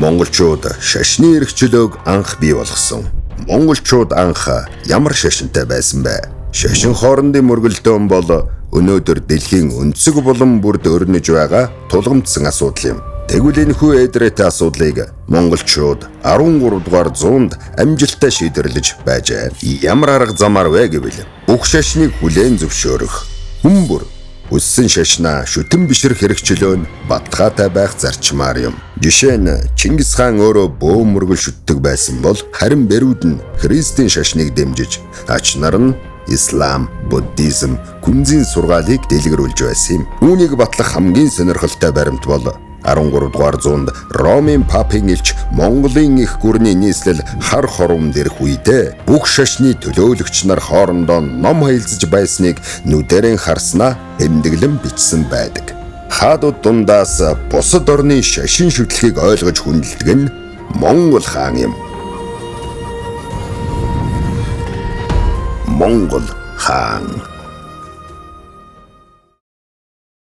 Монголчууд шашны эрхчлөөг анх бий болгосон. Монголчууд анх ямар шашинтай байсан бэ? Шашин хоорондын мөргөлдөөн бол өнөөдөр дэлхийн өнцөг булан бүрд өрнөж байгаа тулгамдсан асуудал юм. Тэгвэл энэхүү эдрэтэй асуудлыг монголчууд 13 дугаар зуунд амжилттай шийдэрлэж байжээ. Ямар арга замаар вэ гэвэл бүх шашныг хүлээн зөвшөөрөх, хүн бүр өссөн шашнаа шүтэн бишрэх хэрэгчлөө нь баталгаатай байх зарчмаар юм. Жишээ нь Чингис хаан өөрөө бөө мөргөл шүтдэг байсан бол харин Берүүд нь Христийн шашныг дэмжиж, ач нар нь Ислам, Буддизм, күнзийн сургаалыг дэлгэрүүлж байсан юм. Үүнийг батлах хамгийн сонирхолтой баримт бол 13 дугаар зуунд Ромын папын элч Монголын их гүрний нийслэл хар хоромд ирэх үедээ бүх шашны төлөөлөгч нар хоорондоо ном хэлцэж байсныг нүдэрэн харснаа тэмдэглэн бичсэн байдаг. Хаадууд дундаас бусад орны шашин шүтлэхийг ойлгож хүндэлдэг нь Монгол хаан юм. Монгол хаан